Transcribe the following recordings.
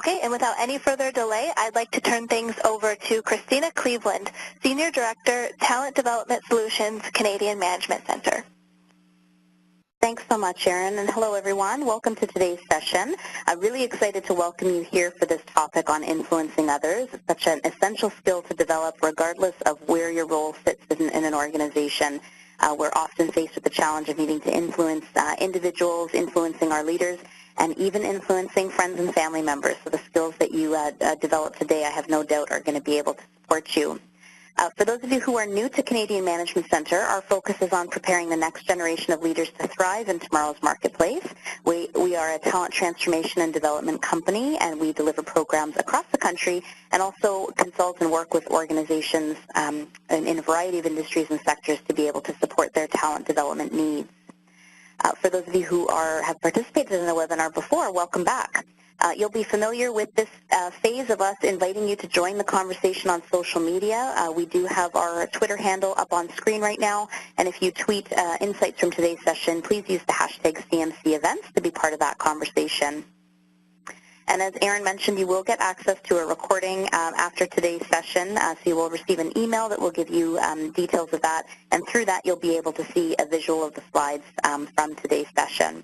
Okay, and without any further delay, I'd like to turn things over to Christina Cleveland, Senior Director, Talent Development Solutions, Canadian Management Center. Thanks so much, Erin, and hello everyone. Welcome to today's session. I'm really excited to welcome you here for this topic on influencing others. It's such an essential skill to develop regardless of where your role sits in an organization. We're often faced with the challenge of needing to influence individuals, influencing our leaders, and even influencing friends and family members. So the skills that you develop today, I have no doubt, are going to be able to support you. For those of you who are new to Canadian Management Center, our focus is on preparing the next generation of leaders to thrive in tomorrow's marketplace. We are a talent transformation and development company, and we deliver programs across the country and also consult and work with organizations in a variety of industries and sectors to be able to support their talent development needs. For those of you who have participated in the webinar before, welcome back. You'll be familiar with this phase of us inviting you to join the conversation on social media. We do have our Twitter handle up on screen right now, and if you tweet insights from today's session, please use the hashtag CMC events to be part of that conversation. And as Erin mentioned, you will get access to a recording after today's session, so you will receive an email that will give you details of that, and through that you'll be able to see a visual of the slides from today's session.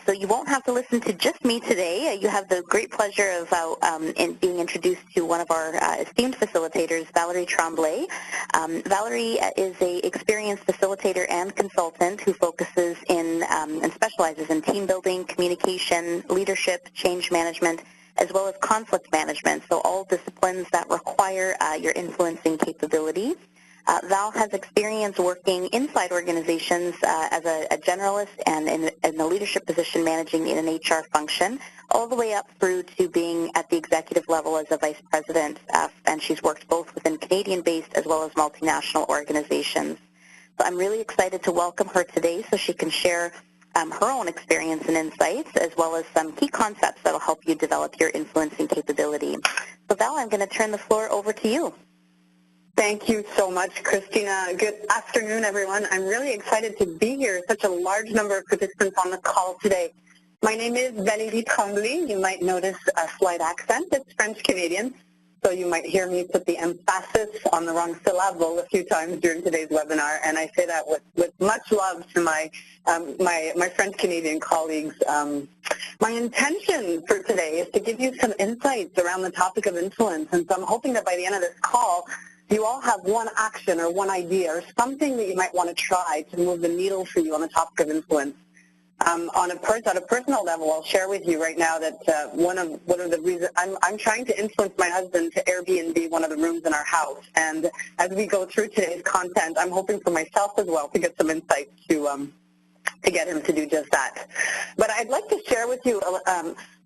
So you won't have to listen to just me today. You have the great pleasure of being introduced to one of our esteemed facilitators, Valerie Tremblay. Valerie is an experienced facilitator and consultant who focuses in and specializes in team building, communication, leadership, change management, as well as conflict management, so all disciplines that require your influencing capability. Val has experience working inside organizations as a generalist and in a leadership position managing in an HR function, all the way up through to being at the executive level as a vice president, and she's worked both within Canadian-based as well as multinational organizations. So I'm really excited to welcome her today so she can share her own experience and insights, as well as some key concepts that will help you develop your influencing capability. So Val, I'm going to turn the floor over to you. Thank you so much, Christina. Good afternoon, everyone. I'm really excited to be here. Such a large number of participants on the call today. My name is Valérie Tremblay. You might notice a slight accent. It's French-Canadian, so you might hear me put the emphasis on the wrong syllable a few times during today's webinar, and I say that with much love to my French-Canadian colleagues. My intention for today is to give you some insights around the topic of influence, and so I'm hoping that by the end of this call, you all have one action or one idea or something that you might want to try to move the needle for you on the topic of influence. On a personal level, I'll share with you right now that one of the reasons I'm trying to influence my husband to Airbnb one of the rooms in our house. And as we go through today's content, I'm hoping for myself as well to get some insights to get him to do just that. But I'd like to share with you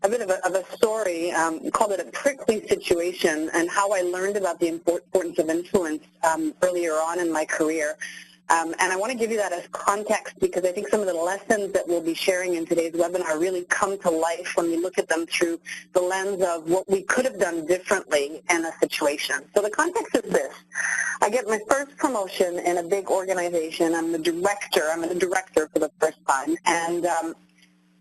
a bit of a story, called it a prickly situation, and how I learned about the importance of influence earlier on in my career. And I want to give you that as context because I think some of the lessons that we'll be sharing in today's webinar really come to life when we look at them through the lens of what we could have done differently in a situation. So the context is this. I get my first promotion in a big organization. I'm a director for the first time. And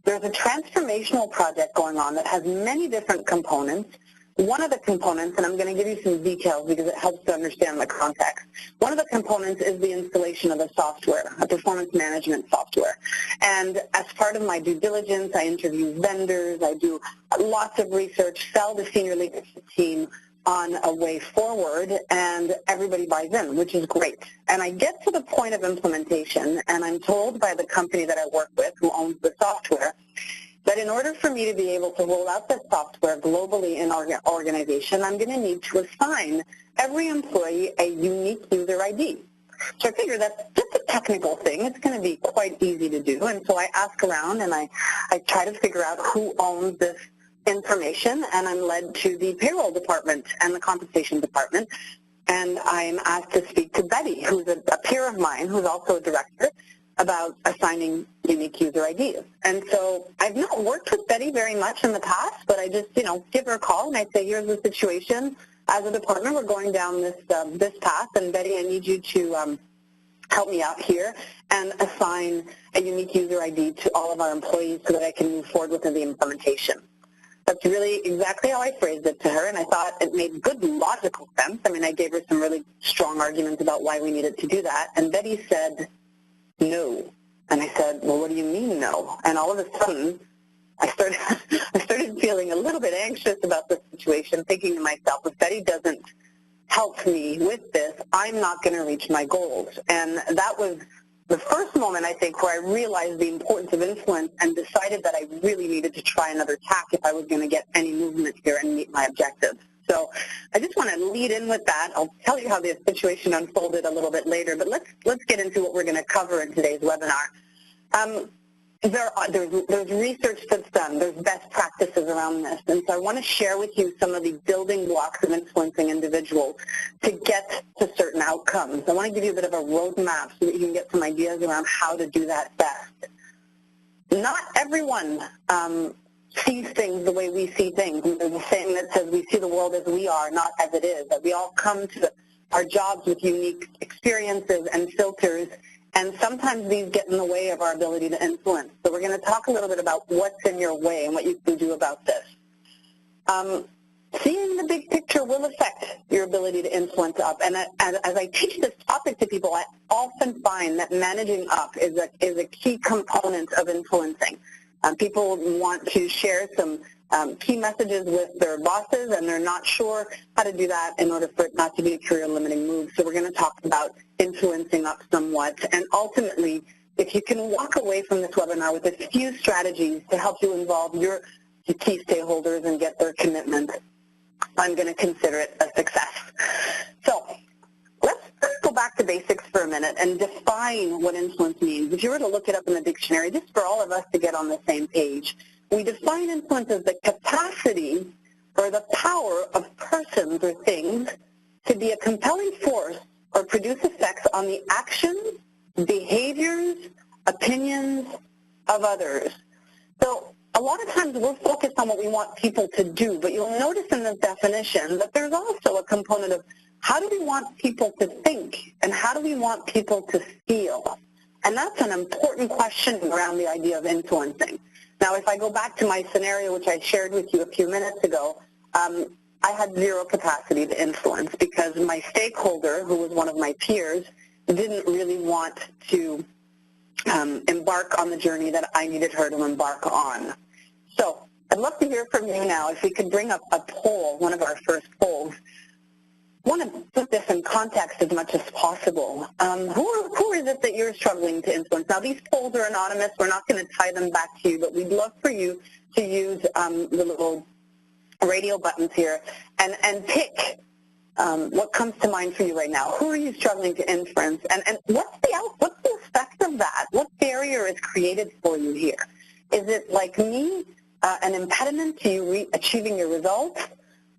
there's a transformational project going on that has many different components. One of the components, and I'm going to give you some details because it helps to understand the context. One of the components is the installation of a software, a performance management software. And as part of my due diligence, I interview vendors, I do lots of research, sell the senior leadership team on a way forward, and everybody buys in, which is great. And I get to the point of implementation, and I'm told by the company that I work with, who owns the software, that in order for me to be able to roll out the software globally in our organization, I'm going to need to assign every employee a unique user ID. So I figure that's just a technical thing. It's going to be quite easy to do. And so I ask around and I try to figure out who owns this information, and I'm led to the payroll department and the compensation department. And I'm asked to speak to Betty, who's a peer of mine, who's also a director, about assigning unique user IDs. And so I've not worked with Betty very much in the past, but I just, give her a call and I say, here's the situation. As a department, we're going down this path, and Betty, I need you to help me out here and assign a unique user ID to all of our employees so that I can move forward with the implementation. That's really exactly how I phrased it to her, and I thought it made good logical sense. I mean, I gave her some really strong arguments about why we needed to do that, and Betty said, no. And I said, well, what do you mean no? And all of a sudden, I started feeling a little bit anxious about the situation, thinking to myself, if Betty doesn't help me with this, I'm not going to reach my goals. And that was the first moment, I think, where I realized the importance of influence and decided that I really needed to try another tack if I was going to get any movement here and meet my objectives. So I just want to lead in with that. I'll tell you how the situation unfolded a little bit later, but let's get into what we're going to cover in today's webinar. There's research that's done. There's best practices around this. And so I want to share with you some of the building blocks of influencing individuals to get to certain outcomes. I want to give you a bit of a roadmap so that you can get some ideas around how to do that best. Not everyone sees things the way we see things. There's a saying that says we see the world as we are, not as it is. That we all come to our jobs with unique experiences and filters, and sometimes these get in the way of our ability to influence. So we're going to talk a little bit about what's in your way and what you can do about this. Seeing the big picture will affect your ability to influence up. And as I teach this topic to people, I often find that managing up is a key component of influencing. People want to share some key messages with their bosses, and they're not sure how to do that in order for it not to be a career-limiting move. So we're going to talk about influencing up somewhat. And ultimately, if you can walk away from this webinar with a few strategies to help you involve your key stakeholders and get their commitment, I'm going to consider it a success. So let's go back to basics for a minute and define what influence means. If you were to look it up in the dictionary, just for all of us to get on the same page, we define influence as the capacity or the power of persons or things to be a compelling force or produce effects on the actions, behaviors, opinions of others. So a lot of times we're focused on what we want people to do, but you'll notice in this definition that there's also a component of how do we want people to think and how do we want people to feel? And that's an important question around the idea of influencing. Now, if I go back to my scenario, which I shared with you a few minutes ago, I had zero capacity to influence because my stakeholder, who was one of my peers, didn't really want to embark on the journey that I needed her to embark on. So I'd love to hear from you now. If we could bring up a poll, one of our first polls. I want to put this in context as much as possible. Who is it that you're struggling to influence? Now, these polls are anonymous. We're not going to tie them back to you, but we'd love for you to use the little radio buttons here and pick what comes to mind for you right now. Who are you struggling to influence? And what's the effect of that? What barrier is created for you here? Is it, like me, an impediment to you achieving your results?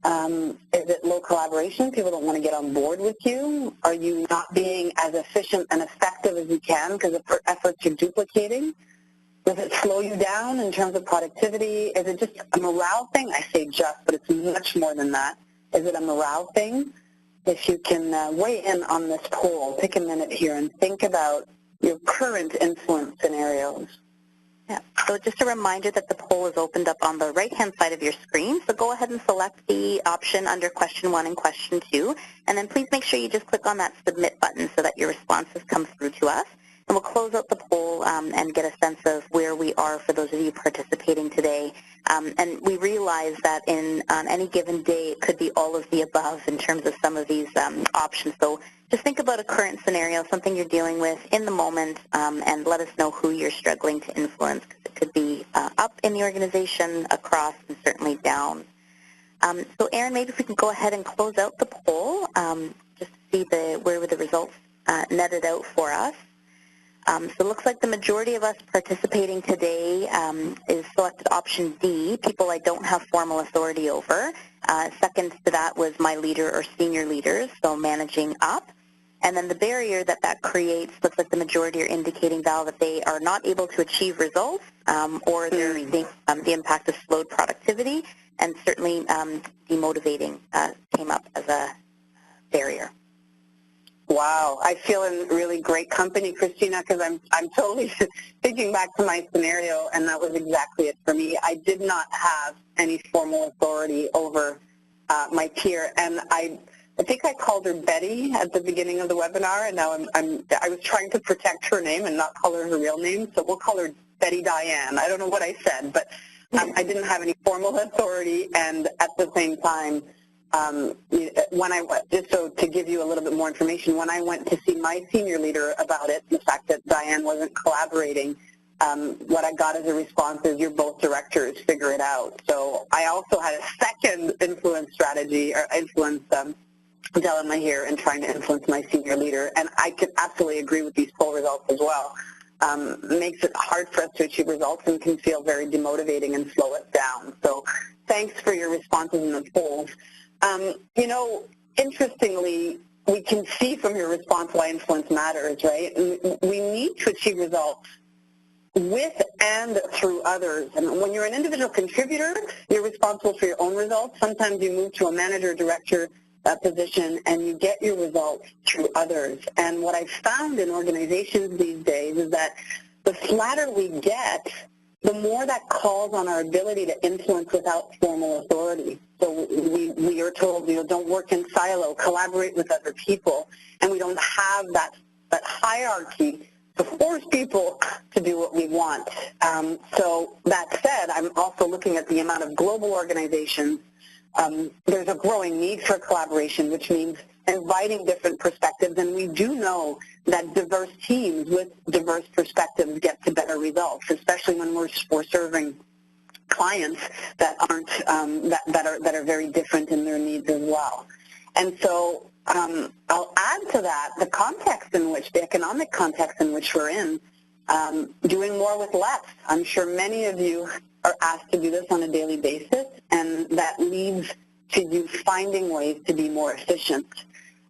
Is it low collaboration? People don't want to get on board with you? Are you not being as efficient and effective as you can because of efforts you're duplicating? Does it slow you down in terms of productivity? Is it just a morale thing? I say just, but it's much more than that. Is it a morale thing? If you can weigh in on this poll, take a minute here and think about your current influence scenarios. Yeah. So just a reminder that the poll is opened up on the right-hand side of your screen. So go ahead and select the option under question 1 and question 2. And then please make sure you just click on that submit button so that your responses come through to us. And we'll close out the poll and get a sense of where we are for those of you participating today. And we realize that on any given day, it could be all of the above in terms of some of these options. So just think about a current scenario, something you're dealing with in the moment, and let us know who you're struggling to influence, because it could be up in the organization, across, and certainly down. So Erin, maybe if we can go ahead and close out the poll, just to see where the results netted out for us. So it looks like the majority of us participating today is selected option D, people I don't have formal authority over. Second to that was my leader or senior leaders, so managing up. And then the barrier that creates, looks like the majority are indicating, Val, that they are not able to achieve results or they're seeing the impact of slowed productivity, and certainly demotivating came up as a barrier. Wow, I feel in really great company, Christina, because I'm totally thinking back to my scenario, and that was exactly it for me. I did not have any formal authority over my peer, and I think I called her Betty at the beginning of the webinar, and now I was trying to protect her name and not call her her real name, so we'll call her Betty Diane. I don't know what I said, but I didn't have any formal authority, and at the same time, when I went, just so to give you a little bit more information, when I went to see my senior leader about it, the fact that Diane wasn't collaborating, what I got as a response is, you're both directors, figure it out. So I also had a second influence strategy, or influence dilemma here in trying to influence my senior leader, and I could absolutely agree with these poll results as well. Makes it hard for us to achieve results and can feel very demotivating and slow us down. So thanks for your responses in the polls. You know, interestingly, we can see from your response why influence matters, right? We need to achieve results with and through others. And when you're an individual contributor, you're responsible for your own results. Sometimes you move to a manager, director position, and you get your results through others. And what I've found in organizations these days is that the flatter we get, the more that calls on our ability to influence without formal authority. So we are told, you know, don't work in silo, collaborate with other people, and we don't have that hierarchy to force people to do what we want. So that said, I'm also looking at the amount of global organizations. There's a growing need for collaboration, which means inviting different perspectives, and we do know that diverse teams with diverse perspectives get to better results, especially when we're serving clients that aren't that are very different in their needs as well. And so I'll add to that the context in which, the economic context in which we're in, doing more with less. I'm sure many of you are asked to do this on a daily basis, and that leads to you finding ways to be more efficient.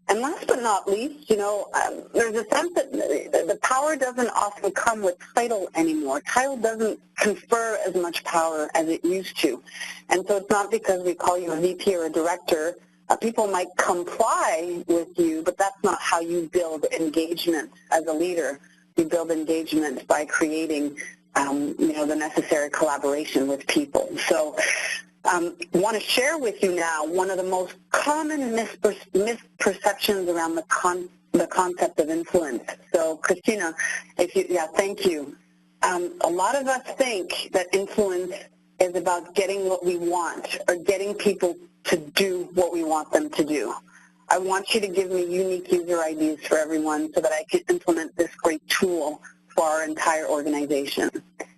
And last but not least, you know, there's a sense that the power doesn't often come with title anymore. Title doesn't confer as much power as it used to. And so it's not because we call you a VP or a director. People might comply with you, but that's not how you build engagement as a leader. You build engagement by creating you know, the necessary collaboration with people. So I want to share with you now one of the most common misperceptions around the concept of influence. So Christina, thank you. A lot of us think that influence is about getting what we want or getting people to do what we want them to do. I want you to give me unique user IDs for everyone so that I can implement this great tool for our entire organization.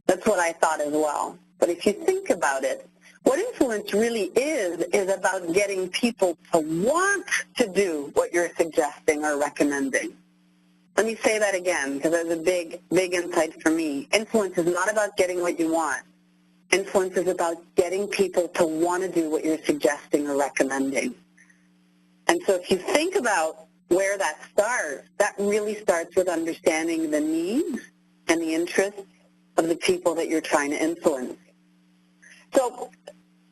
That's what I thought as well. But if you think about it, what influence really is about getting people to want to do what you're suggesting or recommending. Let me say that again, because there's a big insight for me. Influence is not about getting what you want. Influence is about getting people to want to do what you're suggesting or recommending. And so if you think about where that starts, that really starts with understanding the needs and the interests of the people that you're trying to influence. So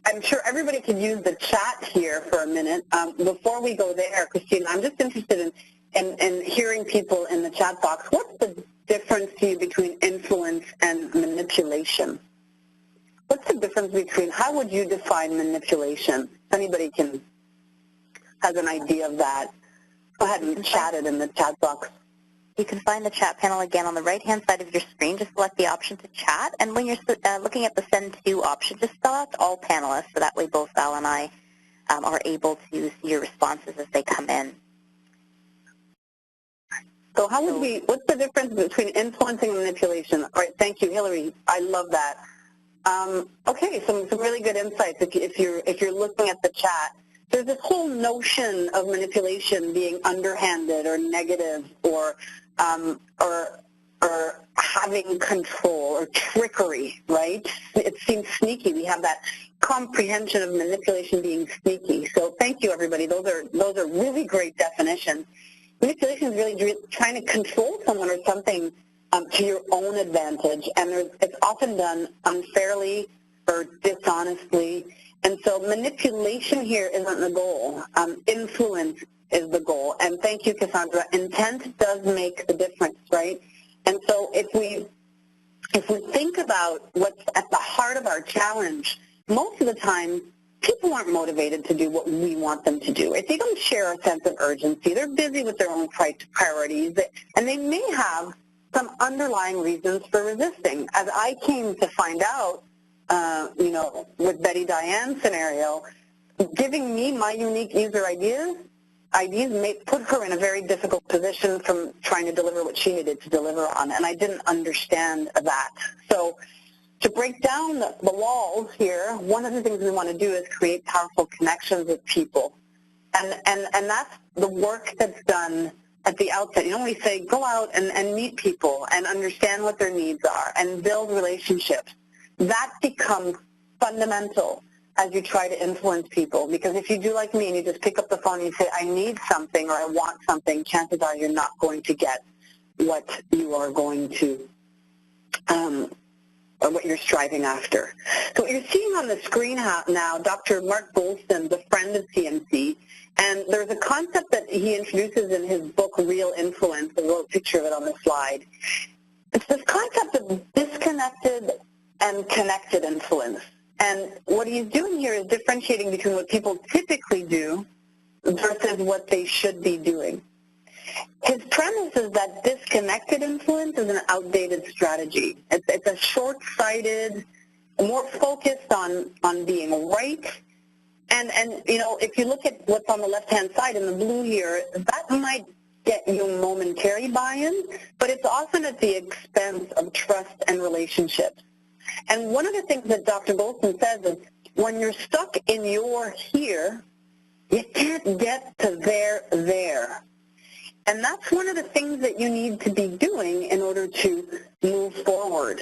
I'm sure everybody could use the chat here for a minute. Before we go there, Christine, I'm just interested in hearing people in the chat box. What's the difference to you between influence and manipulation? What's the difference between, how would you define manipulation? If anybody has an idea of that, go ahead and chat it in the chat box. You can find the chat panel again on the right-hand side of your screen. Just select the option to chat, and when you're looking at the Send To option, just spell out to all panelists, so that way both Val and I are able to see your responses as they come in. So what's the difference between influencing and manipulation? All right, thank you, Hillary. I love that. Okay, some really good insights if you're looking at the chat. There's this whole notion of manipulation being underhanded or negative or having control or trickery, right? It seems sneaky. We have that comprehension of manipulation being sneaky. So thank you, everybody. Those are really great definitions. Manipulation is really trying to control someone or something to your own advantage, and it's often done unfairly or dishonestly. And so manipulation here isn't the goal. Influence is the goal. And thank you, Cassandra. Intent does make the difference, right? And so if we think about what's at the heart of our challenge, most of the time, people aren't motivated to do what we want them to do. If they don't share a sense of urgency, they're busy with their own priorities, and they may have some underlying reasons for resisting. As I came to find out, with Betty Diane's scenario, giving me my unique user ideas may put her in a very difficult position from trying to deliver what she needed to deliver on, and I didn't understand that. So to break down the walls here, one of the things we want to do is create powerful connections with people, and that's the work that's done at the outset. You know, we say go out and meet people and understand what their needs are and build relationships. That becomes fundamental as you try to influence people, because if you do like me and you just pick up the phone and you say, I need something or I want something, chances are you're not going to get what you are going to, or what you're striving after. So what you're seeing on the screen now, Dr. Mark Goldston's a friend of CMC, and there's a concept that he introduces in his book, Real Influence. There's a little picture of it on the slide. It's this concept of disconnected and connected influence. And what he's doing here is differentiating between what people typically do versus what they should be doing. His premise is that disconnected influence is an outdated strategy. It's a short-sighted, more focused on being right. And if you look at what's on the left-hand side in the blue here, that might get you momentary buy-in, but it's often at the expense of trust and relationships. And one of the things that Dr. Goldston says is when you're stuck in your here, you can't get to there. And that's one of the things that you need to be doing in order to move forward.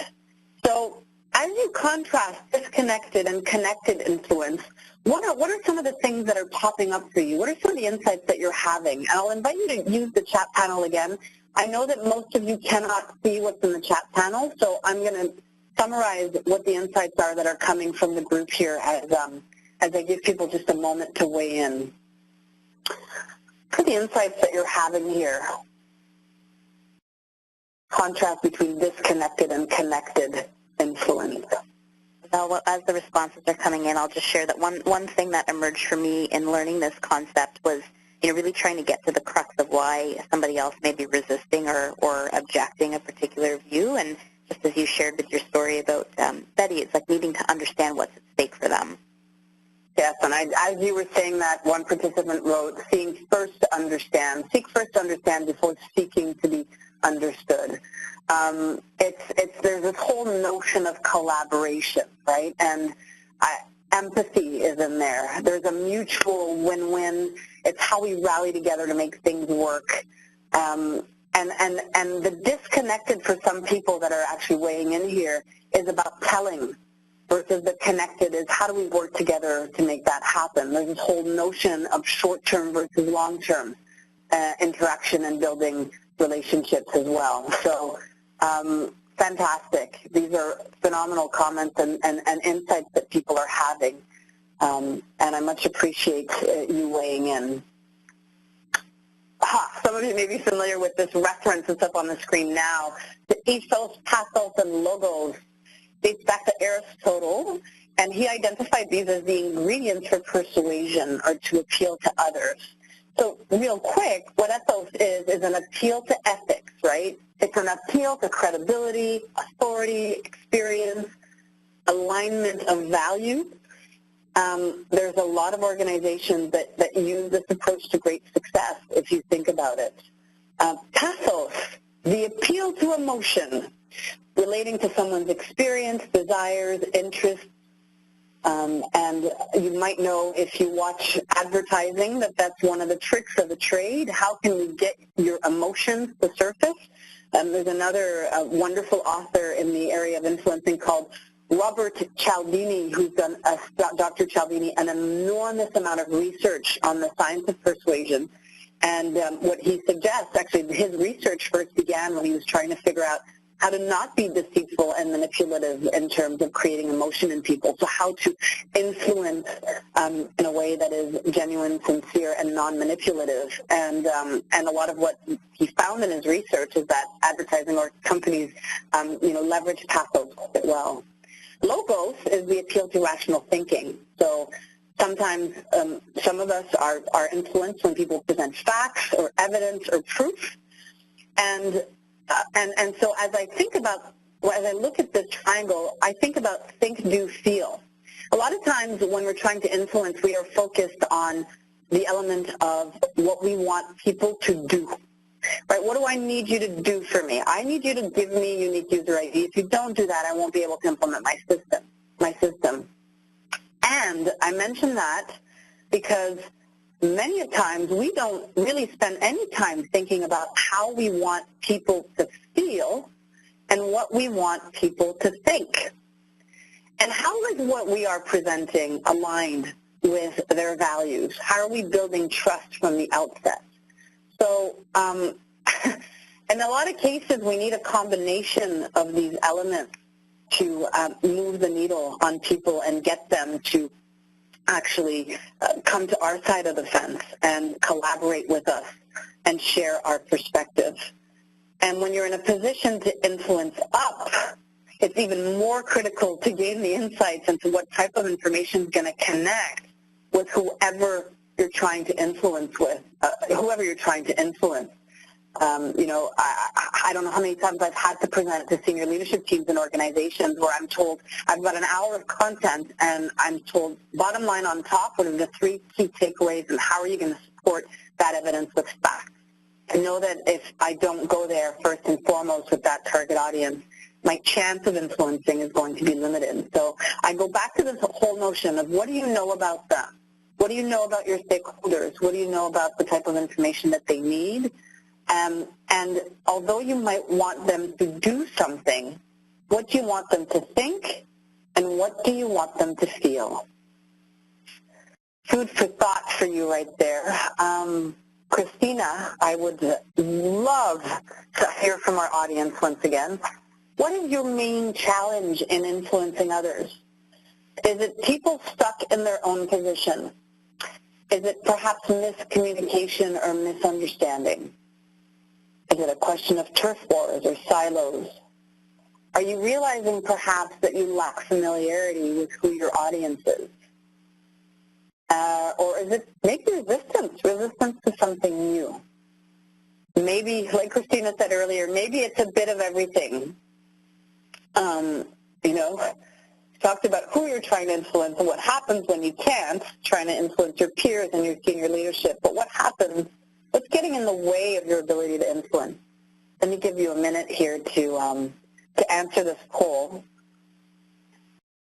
So as you contrast disconnected and connected influence, what are some of the things that are popping up for you? What are some of the insights that you're having? And I'll invite you to use the chat panel again. I know that most of you cannot see what's in the chat panel, so I'm going to summarize what the insights are that are coming from the group here as I give people just a moment to weigh in. For the insights that you're having here, contrast between disconnected and connected influence. Well, as the responses are coming in, I'll just share that one thing that emerged for me in learning this concept was really trying to get to the crux of why somebody else may be resisting or objecting a particular view. And just as you shared with your story about Betty, it's like needing to understand what's at stake for them. Yes, and as you were saying that, one participant wrote, seek first to understand before seeking to be understood. There's this whole notion of collaboration, right? And empathy is in there. There's a mutual win-win. It's how we rally together to make things work. And the disconnected for some people that are actually weighing in here is about telling, versus the connected is how do we work together to make that happen. There's this whole notion of short-term versus long-term interaction and building relationships as well. So fantastic. These are phenomenal comments and insights that people are having, and I much appreciate you weighing in. Some of you may be familiar with this reference that's up on the screen now. The ethos, pathos, and logos dates back to Aristotle, and he identified these as the ingredients for persuasion or to appeal to others. So real quick, what ethos is an appeal to ethics, right? It's an appeal to credibility, authority, experience, alignment of value. There's a lot of organizations that use this approach to great success, if you think about it. Pathos, the appeal to emotion, relating to someone's experience, desires, interests, and you might know if you watch advertising that that's one of the tricks of the trade. How can we get your emotions to surface? There's another wonderful author in the area of influencing called Robert Cialdini, who's done, Dr. Cialdini, an enormous amount of research on the science of persuasion. And what he suggests, actually his research first began when he was trying to figure out how to not be deceitful and manipulative in terms of creating emotion in people. So how to influence in a way that is genuine, sincere, and non-manipulative. And a lot of what he found in his research is that advertising or companies, leverage pathos quite well. Logos is the appeal to rational thinking. So sometimes some of us are influenced when people present facts or evidence or proof. And so as I look at this triangle, I think about think, do, feel. A lot of times when we're trying to influence, we are focused on the element of what we want people to do. Right? What do I need you to do for me? I need you to give me unique user ID. If you don't do that, I won't be able to implement my system. And I mention that because many times we don't really spend any time thinking about how we want people to feel and what we want people to think. And how is what we are presenting aligned with their values? How are we building trust from the outset? So in a lot of cases, we need a combination of these elements to move the needle on people and get them to actually come to our side of the fence and collaborate with us and share our perspective. And when you're in a position to influence up, it's even more critical to gain the insights into what type of information is going to connect with whoever you're trying to influence with, whoever you're trying to influence. I don't know how many times I've had to present to senior leadership teams in organizations where I'm told I've got an hour of content and I'm told bottom line on top, what are the 3 key takeaways and how are you going to support that evidence with facts? I know that if I don't go there first and foremost with that target audience, my chance of influencing is going to be limited. So I go back to this whole notion of what do you know about them? What do you know about your stakeholders? What do you know about the type of information that they need? And although you might want them to do something, what do you want them to think, and what do you want them to feel? Food for thought for you right there. Christina, I would love to hear from our audience once again. What is your main challenge in influencing others? Is it people stuck in their own position? Is it perhaps miscommunication or misunderstanding? Is it a question of turf wars or silos? Are you realizing perhaps that you lack familiarity with who your audience is? Or is it maybe resistance to something new? Maybe, like Christina said earlier, maybe it's a bit of everything. Talked about who you're trying to influence and what happens when you can't, trying to influence your peers and your senior leadership. But what happens? What's getting in the way of your ability to influence? Let me give you a minute here to answer this poll.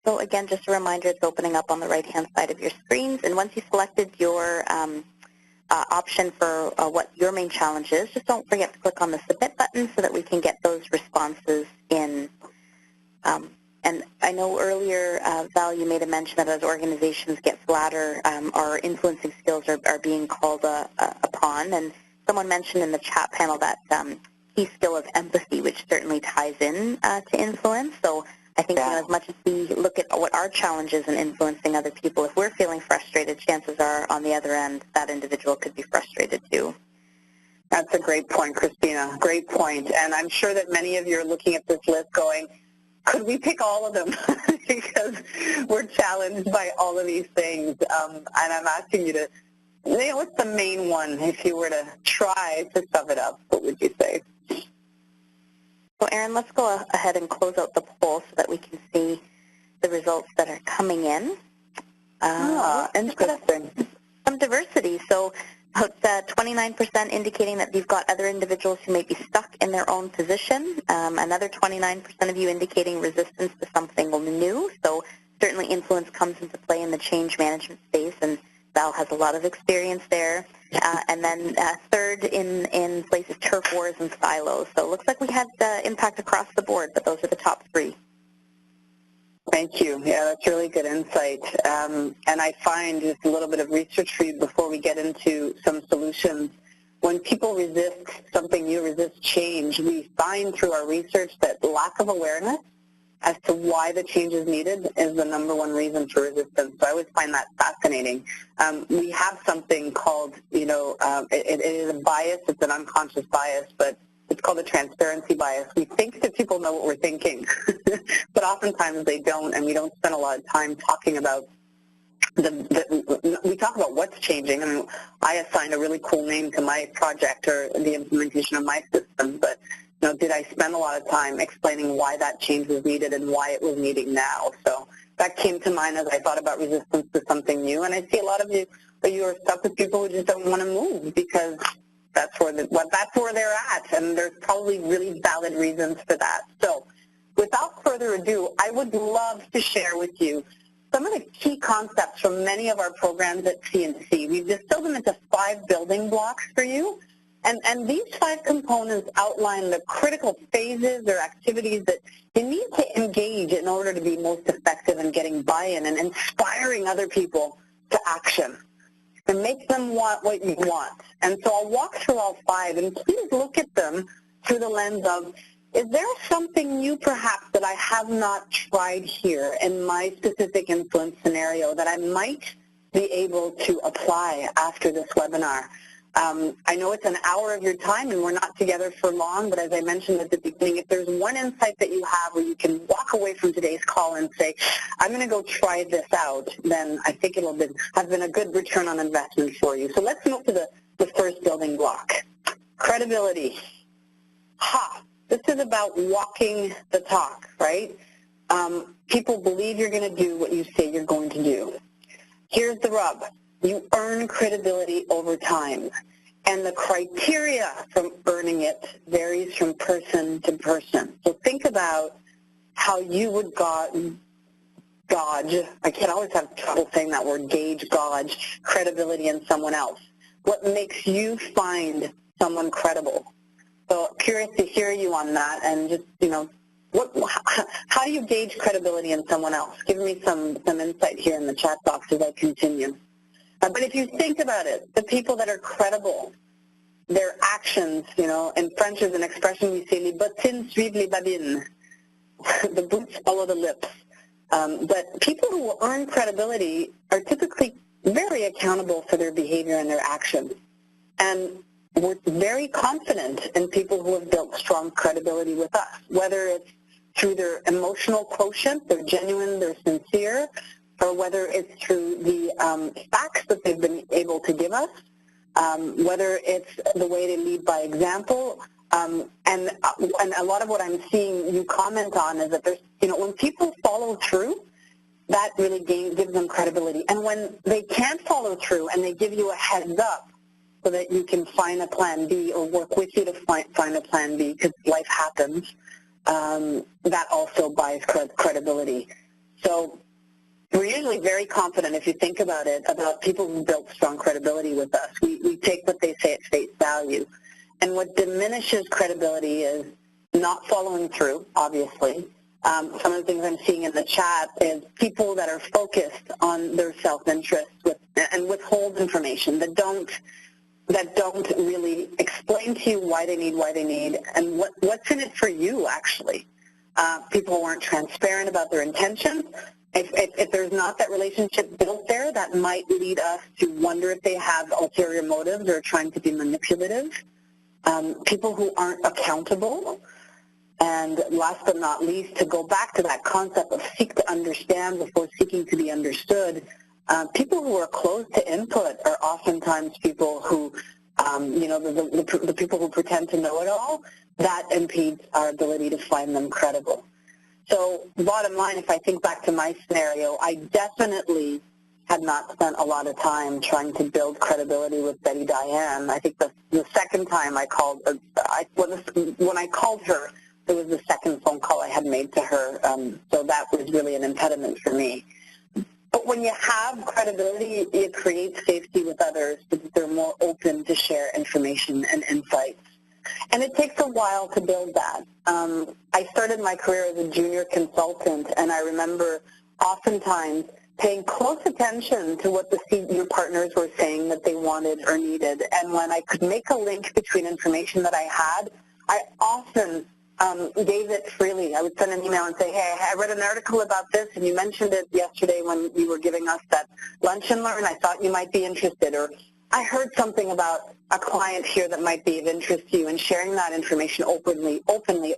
So again, just a reminder, it's opening up on the right-hand side of your screens. And once you selected your option for what your main challenge is, just don't forget to click on the Submit button so that we can get those responses in. And I know earlier, Val, you made a mention that as organizations get flatter, our influencing skills are being called upon. And someone mentioned in the chat panel that key skill of empathy, which certainly ties in to influence. So I think as much as we look at what our challenge is in influencing other people, if we're feeling frustrated, chances are on the other end that individual could be frustrated too. That's a great point, Christina. Great point. And I'm sure that many of you are looking at this list going, could we pick all of them? Because we're challenged by all of these things. And I'm asking you to, what's the main one if you were to try to sum it up? What would you say? Well, Erin, let's go ahead and close out the poll so that we can see the results that are coming in. Interesting. Some diversity. So about 29% indicating that you've got other individuals who may be stuck in their own position. Another 29% of you indicating resistance to something new. So certainly influence comes into play in the change management space, and Val has a lot of experience there. And then third in place is turf wars and silos. So it looks like we had impact across the board, but those are the top 3. Thank you. Yeah, that's really good insight. And I find just a little bit of research for you before we get into some solutions. when people resist something new, resist change, we find through our research that lack of awareness as to why the change is needed is the number one reason for resistance. So I always find that fascinating. We have something called, it is a bias, it's an unconscious bias, but it's called a transparency bias. We think that people know what we're thinking, but oftentimes they don't, and we don't spend a lot of time talking about we talk about what's changing. I mean, I assigned a really cool name to my project or the implementation of my system, but did I spend a lot of time explaining why that change was needed and why it was needed now? So that came to mind as I thought about resistance to something new, and I see a lot of you are stuck with people who just don't want to move because that's where they're at, and there's probably really valid reasons for that. So without further ado, I would love to share with you some of the key concepts from many of our programs at CNC. We've distilled them into 5 building blocks for you, and these 5 components outline the critical phases or activities that you need to engage in order to be most effective in getting buy-in and inspiring other people to action and make them want what you want. And so I'll walk through all 5, and please look at them through the lens of, is there something new perhaps that I have not tried here in my specific influence scenario that I might be able to apply after this webinar? I know it's an hour of your time and we're not together for long, but as I mentioned at the beginning, if there's one insight that you have where you can walk away from today's call and say, I'm going to go try this out, then I think it'll have been a good return on investment for you. So let's move to the first building block, credibility. This is about walking the talk, right? People believe you're going to do what you say you're going to do. Here's the rub. You earn credibility over time, and the criteria from earning it varies from person to person. So think about how you would gauge, I can't always have trouble saying that word, gauge credibility in someone else. What makes you find someone credible? So curious to hear you on that, and just, how do you gauge credibility in someone else? Give me some insight here in the chat box as I continue. But if you think about it, the people that are credible, their actions, in French there's an expression we say, les bottines suivent les babines. The boots follow the lips. But people who will earn credibility are typically very accountable for their behavior and their actions. And we're very confident in people who have built strong credibility with us, whether it's through their emotional quotient, they're genuine, they're sincere, or whether it's through the facts that they've been able to give us, whether it's the way they lead by example, and a lot of what I'm seeing you comment on is that there's, when people follow through, that really gives them credibility. And when they can't follow through and they give you a heads up so that you can find a plan B or work with you to find a plan B because life happens, that also buys credibility. So we're usually very confident, if you think about it, about people who built strong credibility with us. We take what they say at face value. And what diminishes credibility is not following through, obviously. Some of the things I'm seeing in the chat is people that are focused on their self-interest and withhold information, that don't really explain to you why they need, and what's in it for you, actually. People who aren't transparent about their intentions. If there's not that relationship built there, that might lead us to wonder if they have ulterior motives or trying to be manipulative. People who aren't accountable. And last but not least, to go back to that concept of seek to understand before seeking to be understood, people who are closed to input are oftentimes people who, the people who pretend to know it all. That impedes our ability to find them credible. So bottom line, if I think back to my scenario, I definitely had not spent a lot of time trying to build credibility with Betty Diane. I think the second time I called, when I called her, it was the second phone call I had made to her, so that was really an impediment for me. But when you have credibility, it creates safety with others because they're more open to share information and insights. And it takes a while to build that. I started my career as a junior consultant, and I remember oftentimes paying close attention to what your partners were saying that they wanted or needed. And when I could make a link between information that I had, I often gave it freely. I would send an email and say, hey, I read an article about this, and you mentioned it yesterday when you were giving us that lunch and learn. I thought you might be interested. Or I heard something about a client here that might be of interest to you, and sharing that information openly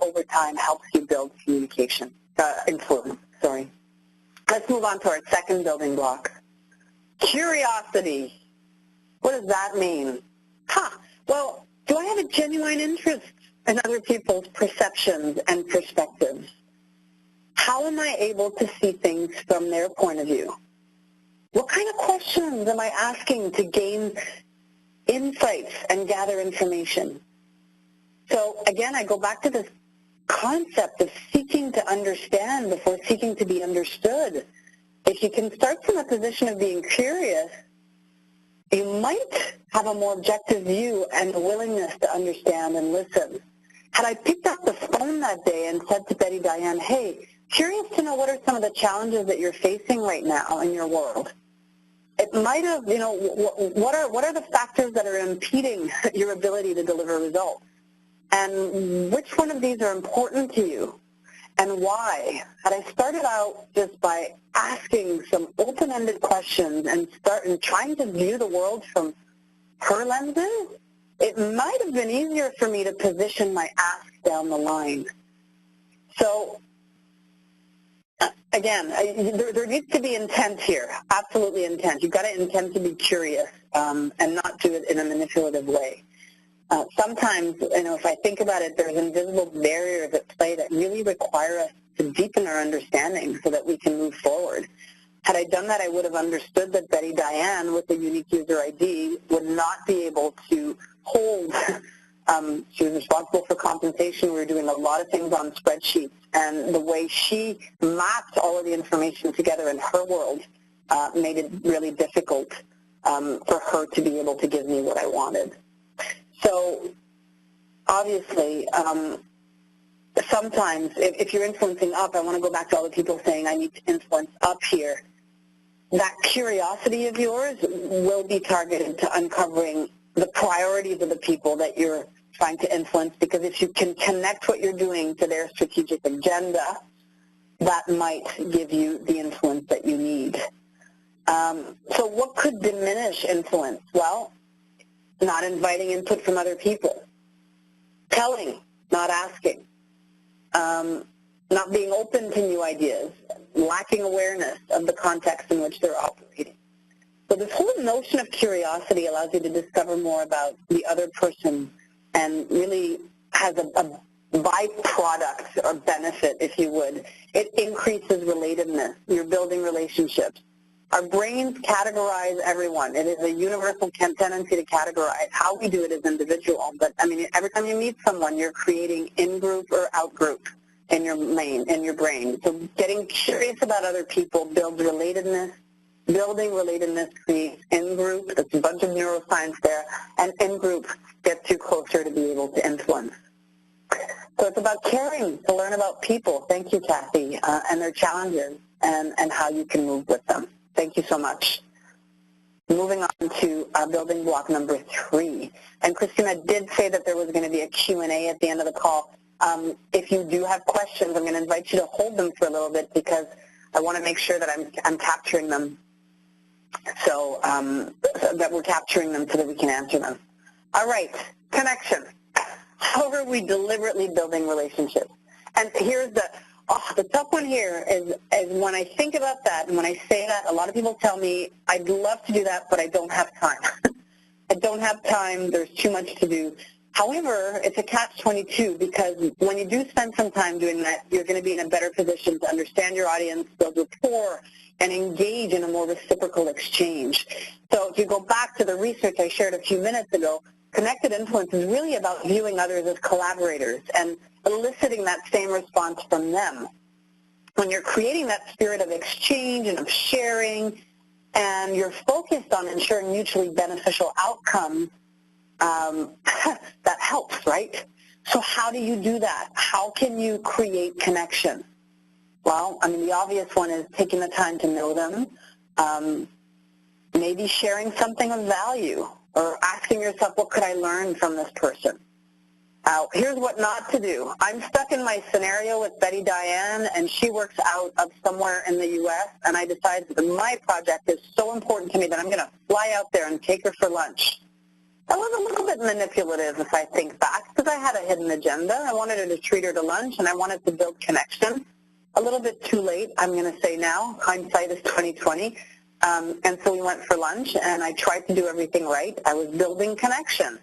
over time helps you build communication, influence, sorry. Let's move on to our second building block. Curiosity. What does that mean? Well, do I have a genuine interest in other people's perceptions and perspectives? How am I able to see things from their point of view? What kind of questions am I asking to gain insights and gather information? So again, I go back to this concept of seeking to understand before seeking to be understood. If you can start from a position of being curious, you might have a more objective view and a willingness to understand and listen. Had I picked up the phone that day and said to Betty Diane, hey, curious to know what are some of the challenges that you're facing right now in your world, it might have, what are the factors that are impeding your ability to deliver results? And which one of these are important to you? And why? Had I started out just by asking some open-ended questions and trying to view the world from her lenses, it might have been easier for me to position my ask down the line. So, again, there needs to be intent here, absolutely intent. You've got to intend to be curious and not do it in a manipulative way. Sometimes, if I think about it, there's invisible barriers at play that really require us to deepen our understanding so that we can move forward. Had I done that, I would have understood that Betty Diane, with the unique user ID, would not be able to hold. She was responsible for compensation. We were doing a lot of things on spreadsheets, and the way she mapped all of the information together in her world made it really difficult for her to be able to give me what I wanted. So obviously, sometimes if you're influencing up, I want to go back to all the people saying I need to influence up here. That curiosity of yours will be targeted to uncovering the priorities of the people that you're trying to influence, because if you can connect what you're doing to their strategic agenda, that might give you the influence that you need. So what could diminish influence? Well, not inviting input from other people, telling, not asking, not being open to new ideas, lacking awareness of the context in which they're operating. So this whole notion of curiosity allows you to discover more about the other person and really has a byproduct or benefit, if you would. It increases relatedness. You're building relationships. Our brains categorize everyone. It is a universal tendency to categorize. How we do it is individual, but I mean, every time you meet someone, you're creating in-group or out-group in your brain. So getting curious about other people builds relatedness. Building relatedness creates in-group. There's a bunch of neuroscience there, and in-group gets you closer to be able to influence. So it's about caring, to learn about people. Thank you, Kathy, and their challenges and how you can move with them. Thank you so much. Moving on to building block number 3. And Christina did say that there was going to be a Q&A at the end of the call. If you do have questions, I'm going to invite you to hold them for a little bit, because I want to make sure that I'm capturing them, so that we're capturing them so that we can answer them. All right, connection. How are we deliberately building relationships? And here's the tough one here is when I think about that and when I say that, a lot of people tell me, I'd love to do that, but I don't have time. I don't have time. There's too much to do. However, it's a catch-22, because when you do spend some time doing that, you're going to be in a better position to understand your audience, build rapport, and engage in a more reciprocal exchange. So if you go back to the research I shared a few minutes ago, connected influence is really about viewing others as collaborators and eliciting that same response from them. When you're creating that spirit of exchange and of sharing, and you're focused on ensuring mutually beneficial outcomes, that helps, right? So how do you do that? How can you create connection? Well, I mean, the obvious one is taking the time to know them, Maybe sharing something of value or asking yourself, what could I learn from this person? Here's what not to do. I'm stuck in my scenario with Betty Diane, and she works out of somewhere in the U.S., and I decided that my project is so important to me that I'm going to fly out there and take her for lunch. That was a little bit manipulative if I think back, because I had a hidden agenda. I wanted her to treat her to lunch, and I wanted to build connection. A little bit too late, I'm going to say now. Hindsight is 20/20. And so we went for lunch, and I tried to do everything right. I was building connection.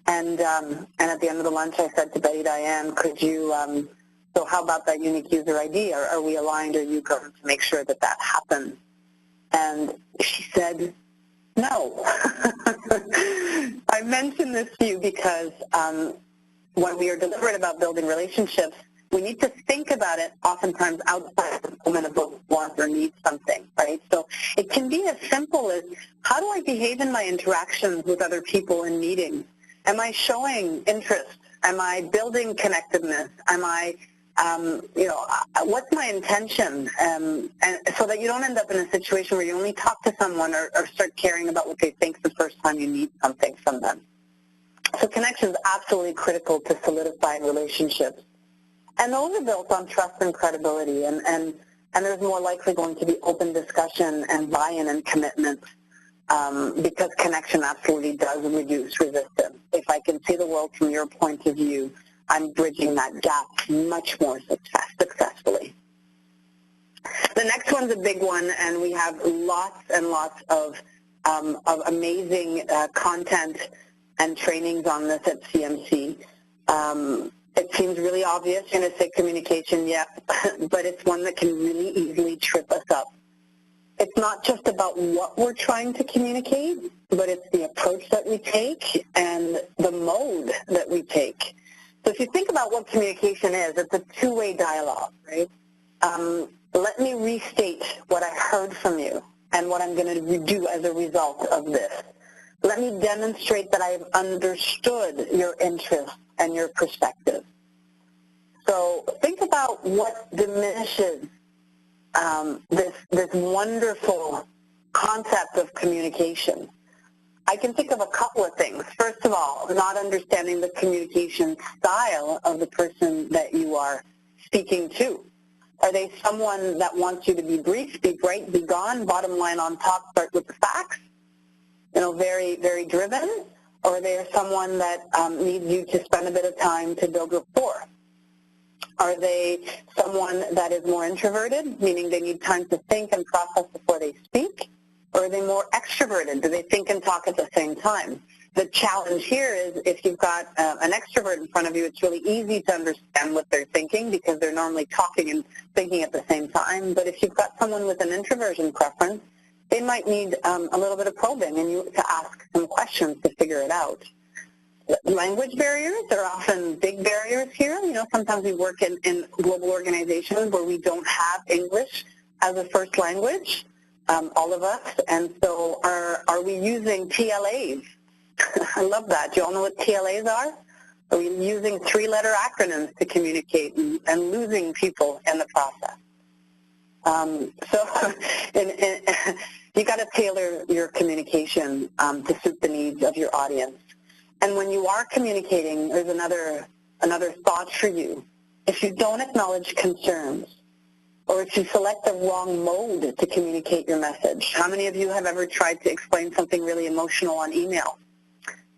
And at the end of the lunch, I said to Betty Diane, could you, so how about that unique user ID? Are we aligned? Are you going to make sure that that happens? And she said, no. I mention this to you because when we are deliberate about building relationships, we need to think about it oftentimes outside the moment of what we want or need something, right? So it can be as simple as, how do I behave in my interactions with other people in meetings? Am I showing interest? Am I building connectedness? Am I, what's my intention? And so that you don't end up in a situation where you only talk to someone or start caring about what they think the first time you need something from them. So connection is absolutely critical to solidifying relationships. And those are built on trust and credibility, and there's more likely going to be open discussion and buy-in and commitment because connection absolutely does reduce resistance. If I can see the world from your point of view, I'm bridging that gap much more successfully. The next one's a big one, and we have lots and lots of amazing content and trainings on this at CMC. It seems really obvious, you're going to say communication, yeah, but it's one that can really easily trip us up. It's not just about what we're trying to communicate, but it's the approach that we take and the mode that we take. So if you think about what communication is, it's a two-way dialogue, right? Let me restate what I heard from you and what I'm going to do as a result of this. Let me demonstrate that I've understood your interest and your perspective. So think about what diminishes this wonderful concept of communication. I can think of a couple of things. First of all, not understanding the communication style of the person that you are speaking to. Are they someone that wants you to be brief, be bright, be gone, bottom line on top, start with the facts? Very, very driven, or they're someone that needs you to spend a bit of time to build rapport? Are they someone that is more introverted, meaning they need time to think and process before they speak? Or are they more extroverted? Do they think and talk at the same time? The challenge here is if you've got an extrovert in front of you, it's really easy to understand what they're thinking because they're normally talking and thinking at the same time. But if you've got someone with an introversion preference, they might need a little bit of probing and you to ask some questions to figure it out. Language barriers are often big barriers here. Sometimes we work in global organizations where we don't have English as a first language, all of us, and so are we using TLAs? I love that. Do you all know what TLAs are? Are we using three-letter acronyms to communicate and losing people in the process? You got to tailor your communication to suit the needs of your audience. And when you are communicating, there's another thought for you. If you don't acknowledge concerns, or if you select the wrong mode to communicate your message, how many of you have ever tried to explain something really emotional on email?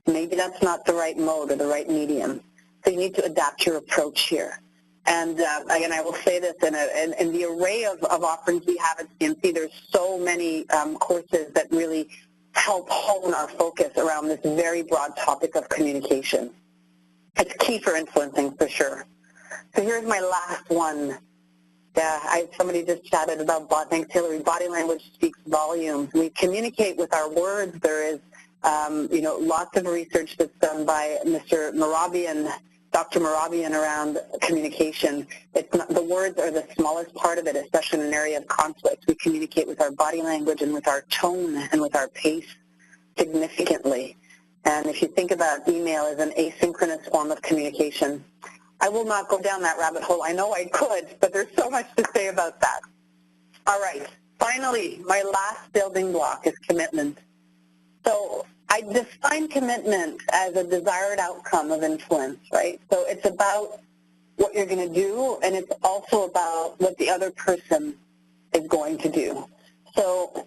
Maybe that's not the right mode or the right medium. So you need to adapt your approach here. And again, I will say this, in the array of offerings we have at CMC, there's so many courses that really help hone our focus around this very broad topic of communication. It's key for influencing, for sure. So here's my last one. Yeah, somebody just chatted about, thanks Hillary, body language speaks volumes. We communicate with our words. There is, lots of research that's done by Mr. Mehrabian, Dr. Mehrabian around communication. The words are the smallest part of it, especially in an area of conflict. We communicate with our body language and with our tone and with our pace significantly. And if you think about email as an asynchronous form of communication, I will not go down that rabbit hole. I know I could, but there's so much to say about that. All right. Finally, my last building block is commitment. So I define commitment as a desired outcome of influence, right? So it's about what you're going to do, and it's also about what the other person is going to do. So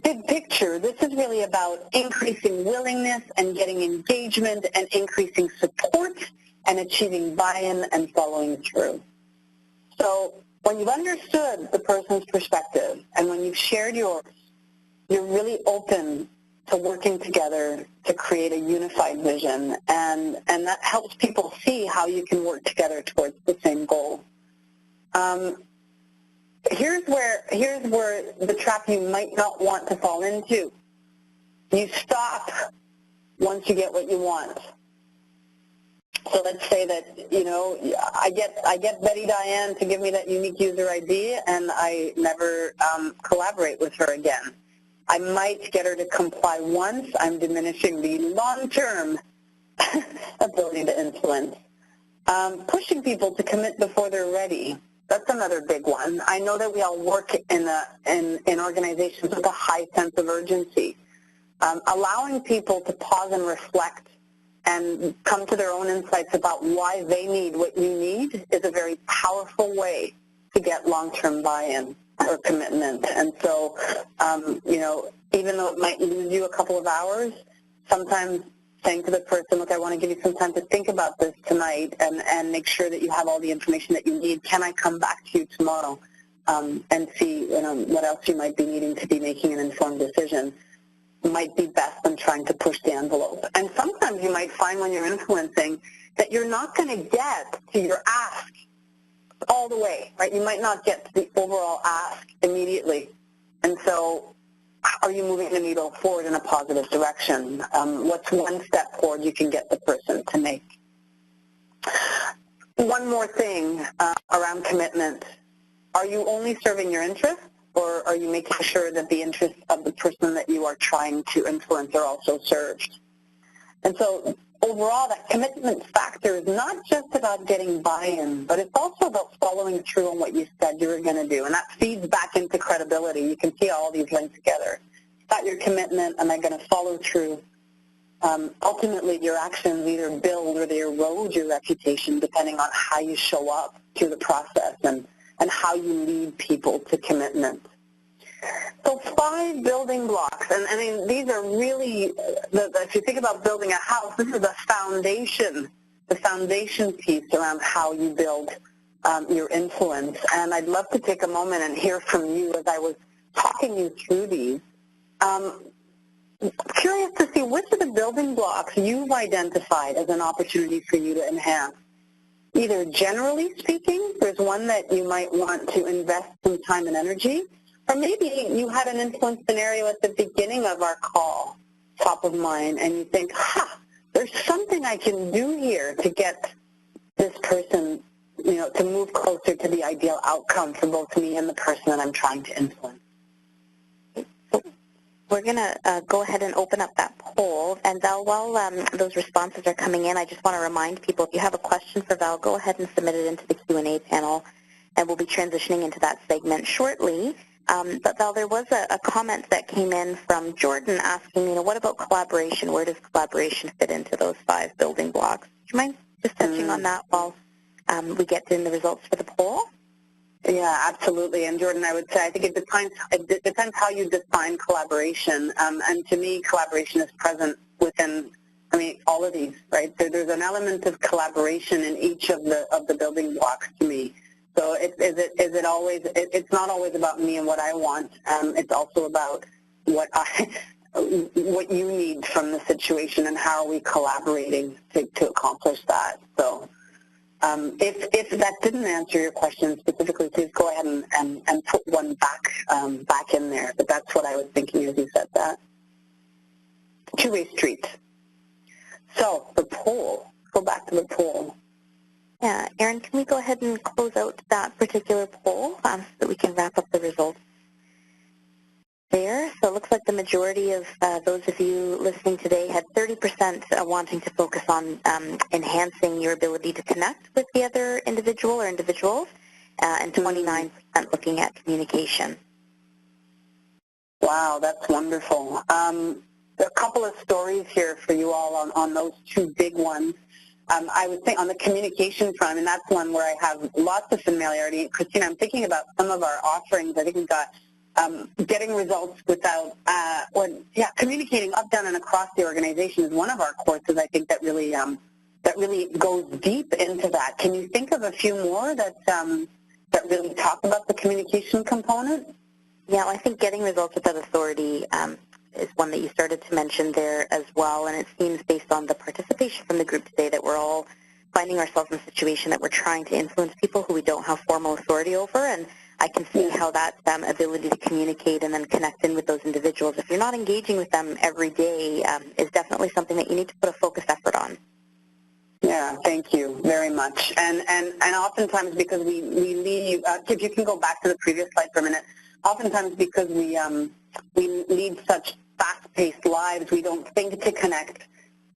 big picture, this is really about increasing willingness and getting engagement and increasing support and achieving buy-in and following through. So when you've understood the person's perspective and when you've shared yours, you're really open to working together to create a unified vision, and that helps people see how you can work together towards the same goal. Here's where the trap you might not want to fall into. You stop once you get what you want. So let's say that, you know, I get Betty Diane to give me that unique user ID, and I never collaborate with her again. I might get her to comply once. I'm diminishing the long-term ability to influence. Pushing people to commit before they're ready. That's another big one. I know that we all work in organizations with a high sense of urgency. Allowing people to pause and reflect and come to their own insights about why they need what you need is a very powerful way to get long-term buy-in or commitment. And so, you know, even though it might lose you a couple of hours, sometimes saying to the person, look, I want to give you some time to think about this tonight and make sure that you have all the information that you need. Can I come back to you tomorrow and see, you know, what else you might be needing to be making an informed decision? Might be best than trying to push the envelope. And sometimes you might find when you're influencing that you're not going to get to your ask all the way, right? You might not get to the overall ask immediately. And so are you moving the needle forward in a positive direction? What's one step forward you can get the person to make? One more thing around commitment. Are you only serving your interests, or are you making sure that the interests of the person that you are trying to influence are also served? And so overall, that commitment factor is not just about getting buy-in, but it's also about following through on what you said you were going to do. And that feeds back into credibility. You can see all these linked together. Got your commitment, am I going to follow through? Ultimately, your actions either build or they erode your reputation depending on how you show up through the process and how you lead people to commitment. So 5 building blocks, and I mean, these are really, if you think about building a house, this is the foundation piece around how you build your influence. And I'd love to take a moment and hear from you as I was talking you through these. Curious to see which of the building blocks you've identified as an opportunity for you to enhance. Either generally speaking, there's one that you might want to invest some time and energy, or maybe you had an influence scenario at the beginning of our call, top of mind, and you think, there's something I can do here to get this person, you know, to move closer to the ideal outcome for both me and the person that I'm trying to influence. We're going to go ahead and open up that poll. And Val, while those responses are coming in, I just want to remind people, if you have a question for Val, go ahead and submit it into the Q&A panel, and we'll be transitioning into that segment shortly. But Val, there was a comment that came in from Jordan asking, you know, what about collaboration? Where does collaboration fit into those 5 building blocks? Do you mind just touching on that while we get in the results for the poll? Yeah, absolutely. And Jordan, I would say I think it depends how you define collaboration. And to me, collaboration is present within, I mean, all of these, right? There's an element of collaboration in each of the building blocks to me. So it's not always about me and what I want. It's also about what you need from the situation and how are we collaborating to accomplish that. So if that didn't answer your question specifically, please go ahead and put one back in there. But that's what I was thinking as you said that. Two-way street. So the poll, go back to the poll. Yeah, Erin, can we go ahead and close out that particular poll so that we can wrap up the results there? So it looks like the majority of those of you listening today had 30% wanting to focus on enhancing your ability to connect with the other individual or individuals, and 29% looking at communication. Wow, that's wonderful. A couple of stories here for you all on those two big ones. I would say on the communication front, and that's one where I have lots of familiarity. Christina, I'm thinking about some of our offerings. I think we've got getting results without, communicating up, down, and across the organization is one of our courses, I think, that really goes deep into that. Can you think of a few more that really talk about the communication component? Yeah, well, I think getting results without authority is one that you started to mention there as well, and it seems based on the participation from the group today that we're all finding ourselves in a situation that we're trying to influence people who we don't have formal authority over, and I can see how that ability to communicate and then connect in with those individuals, if you're not engaging with them every day, is definitely something that you need to put a focused effort on. Yeah, thank you very much. And oftentimes because we lead, if you can go back to the previous slide for a minute, oftentimes because we lead such fast-paced lives, we don't think to connect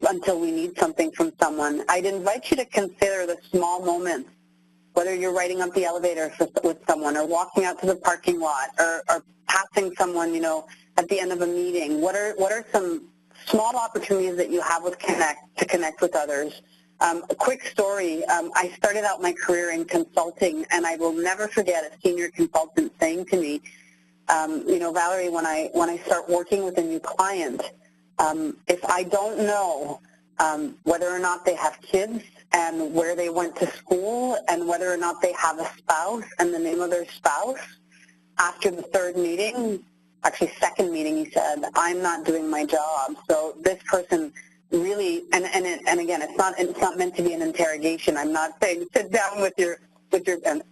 until we need something from someone. I'd invite you to consider the small moments, whether you're riding up the elevator with someone or walking out to the parking lot or passing someone, at the end of a meeting. What are some small opportunities that you have to connect with others? A quick story, I started out my career in consulting, and I will never forget a senior consultant saying to me, Valerie, when I start working with a new client, if I don't know whether or not they have kids and where they went to school and whether or not they have a spouse and the name of their spouse, after the third meeting, actually second meeting, he said, I'm not doing my job. So this person really, and again, it's not meant to be an interrogation. I'm not saying sit down with your and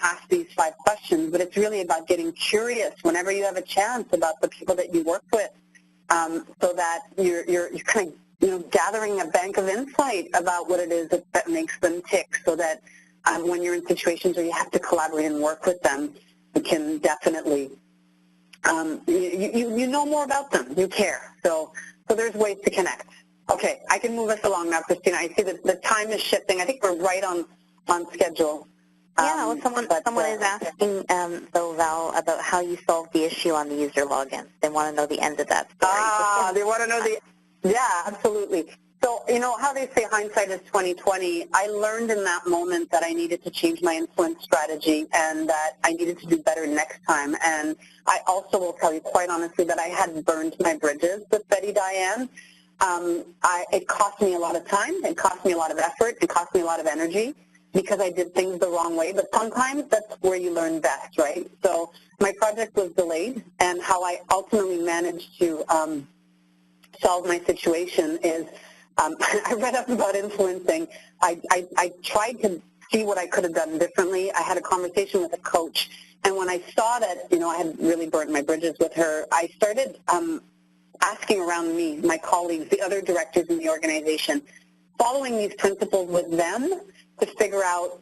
ask these 5 questions, but it's really about getting curious whenever you have a chance about the people that you work with, so that you're kind of gathering a bank of insight about what it is that makes them tick, so that when you're in situations where you have to collaborate and work with them, you can definitely you know more about them, you care. So there's ways to connect. Okay, I can move us along now, Christina. I see that the time is shifting. I think we're right on schedule. Yeah, well, someone is asking, though, Val, about how you solved the issue on the user login. They want to know the end of that story. They want to know yeah, absolutely. So, how they say hindsight is 20/20. I learned in that moment that I needed to change my influence strategy and that I needed to do better next time. And I also will tell you quite honestly that I had burned my bridges with Betty Diane. It cost me a lot of time. It cost me a lot of effort. It cost me a lot of energy, because I did things the wrong way, but sometimes that's where you learn best, right? So my project was delayed, and how I ultimately managed to solve my situation is I read up about influencing. I tried to see what I could have done differently. I had a conversation with a coach, and when I saw that, I had really burnt my bridges with her, I started asking around me, my colleagues, the other directors in the organization, following these principles with them to figure out,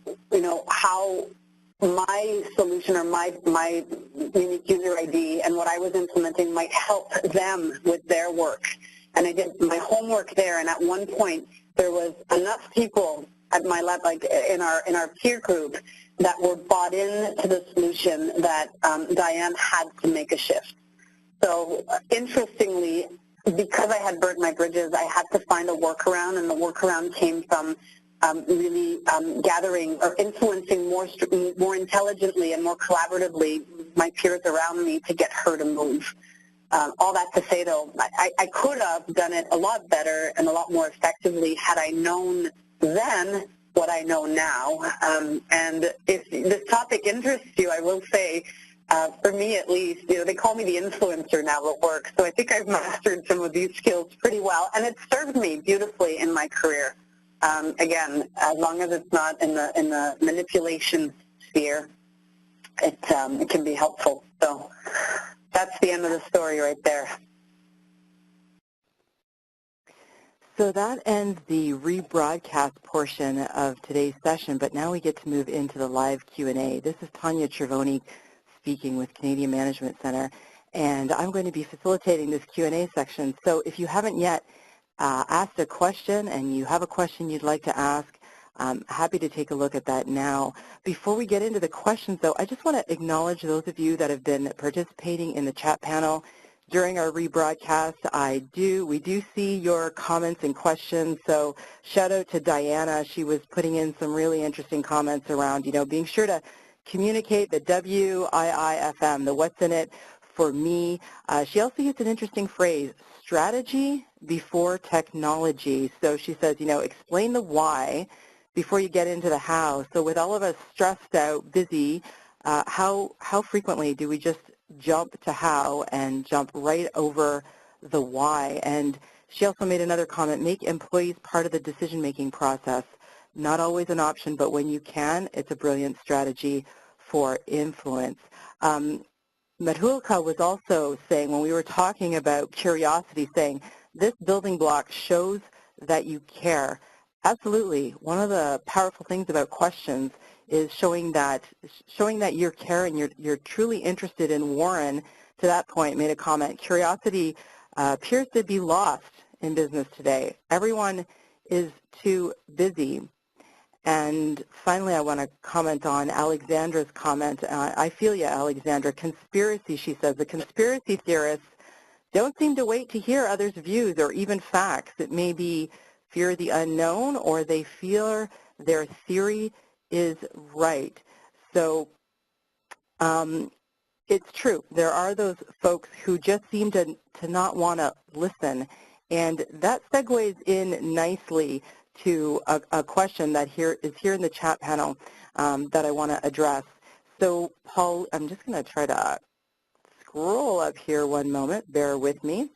how my solution or my unique user ID and what I was implementing might help them with their work. And I did my homework there, and at one point there was enough people at my lab, like in our peer group, that were bought in to the solution that Diane had to make a shift. So interestingly, because I had burnt my bridges, I had to find a workaround, and the workaround came from really gathering or influencing more intelligently and more collaboratively my peers around me to get her to move. All that to say, though, I could have done it a lot better and a lot more effectively had I known then what I know now. And if this topic interests you, I will say, for me at least, they call me the influencer now at work, so I think I've mastered some of these skills pretty well, and it's served me beautifully in my career. Again, as long as it's not in the manipulation sphere, it can be helpful. So that's the end of the story right there. So that ends the rebroadcast portion of today's session, but now we get to move into the live Q&A. This is Tanya Cervoni speaking with Canadian Management Center, and I'm going to be facilitating this Q&A section. So if you haven't yet asked a question and you have a question you'd like to ask, Happy to take a look at that now. Before we get into the questions, though, I just want to acknowledge those of you that have been participating in the chat panel during our rebroadcast. We do see your comments and questions, so shout out to Diana. She was putting in some really interesting comments around, being sure to communicate the WIIFM, the what's in it for me. She also used an interesting phrase, strategy before technology. So she says, explain the why before you get into the how. So with all of us stressed out, busy, how frequently do we just jump to how and jump right over the why? And she also made another comment, make employees part of the decision-making process. Not always an option, but when you can, it's a brilliant strategy for influence. Madhulika was also saying, when we were talking about curiosity, saying, this building block shows that you care. Absolutely. One of the powerful things about questions is showing that you care and you're truly interested in. Warren, to that point, made a comment, curiosity appears to be lost in business today. Everyone is too busy. And finally, I want to comment on Alexandra's comment. I feel you, Alexandra. Conspiracy, she says. The conspiracy theorists don't seem to wait to hear others' views or even facts. It may be fear of the unknown, or they feel their theory is right. So it's true. There are those folks who just seem to not want to listen. And that segues in nicely to a question that is here in the chat panel that I want to address. So, Paul, I'm just going to try to scroll up here one moment. Bear with me.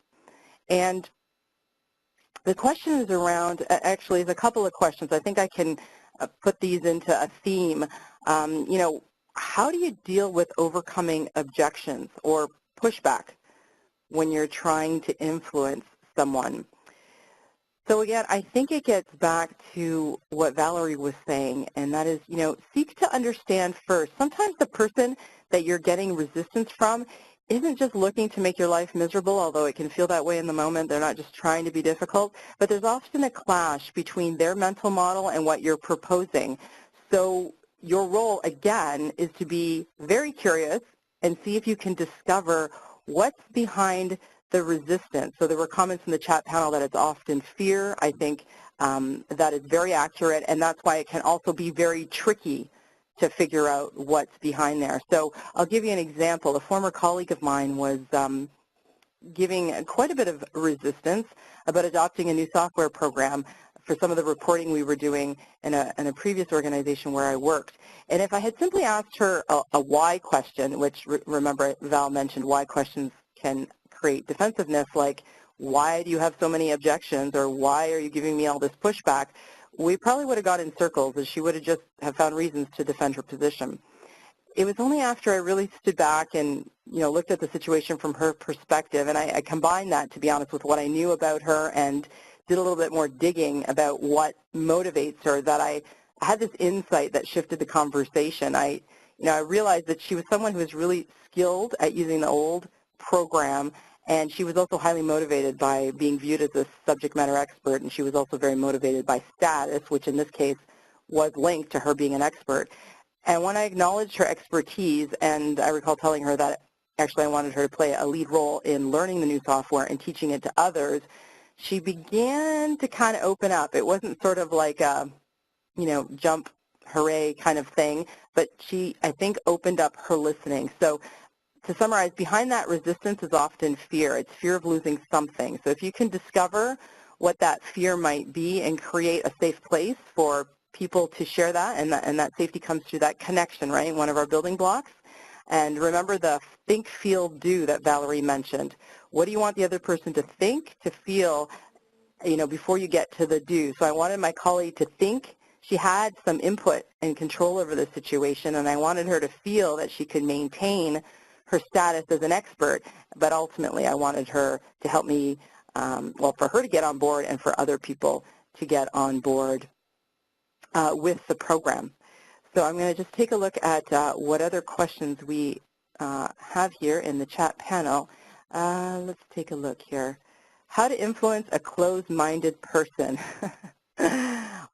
And the question is around, actually, there's a couple of questions. I think I can put these into a theme. How do you deal with overcoming objections or pushback when you're trying to influence someone? So again, I think it gets back to what Valerie was saying, and that is, seek to understand first. Sometimes the person that you're getting resistance from isn't just looking to make your life miserable, although it can feel that way in the moment. They're not just trying to be difficult, but there's often a clash between their mental model and what you're proposing. So your role, again, is to be very curious and see if you can discover what's behind the resistance. So there were comments in the chat panel that it's often fear. I think that is very accurate, and that's why it can also be very tricky to figure out what's behind there. So I'll give you an example. A former colleague of mine was giving quite a bit of resistance about adopting a new software program for some of the reporting we were doing in a previous organization where I worked. And if I had simply asked her a why question, which remember Val mentioned why questions can create defensiveness, like why do you have so many objections, or why are you giving me all this pushback, we probably would have got in circles, and she would have just have found reasons to defend her position. It was only after I really stood back and looked at the situation from her perspective, and I combined that, to be honest, with what I knew about her and did a little bit more digging about what motivates her, that I had this insight that shifted the conversation. I realized that she was someone who was really skilled at using the old program, and she was also highly motivated by being viewed as a subject matter expert, and she was also very motivated by status, which in this case was linked to her being an expert. And when I acknowledged her expertise, and I recall telling her that actually I wanted her to play a lead role in learning the new software and teaching it to others, she began to kind of open up. It wasn't sort of like a, jump, hooray kind of thing, but she, I think, opened up her listening. So to summarize, behind that resistance is often fear. It's fear of losing something. So if you can discover what that fear might be and create a safe place for people to share that, and that safety comes through that connection, right, one of our building blocks. And remember the think, feel, do that Valerie mentioned. What do you want the other person to think, to feel, before you get to the do? So I wanted my colleague to think she had some input and control over the situation, and I wanted her to feel that she could maintain her status as an expert, but ultimately I wanted her to help me, for her to get on board and for other people to get on board with the program. So I'm going to just take a look at what other questions we have here in the chat panel. Let's take a look here. How to influence a closed-minded person.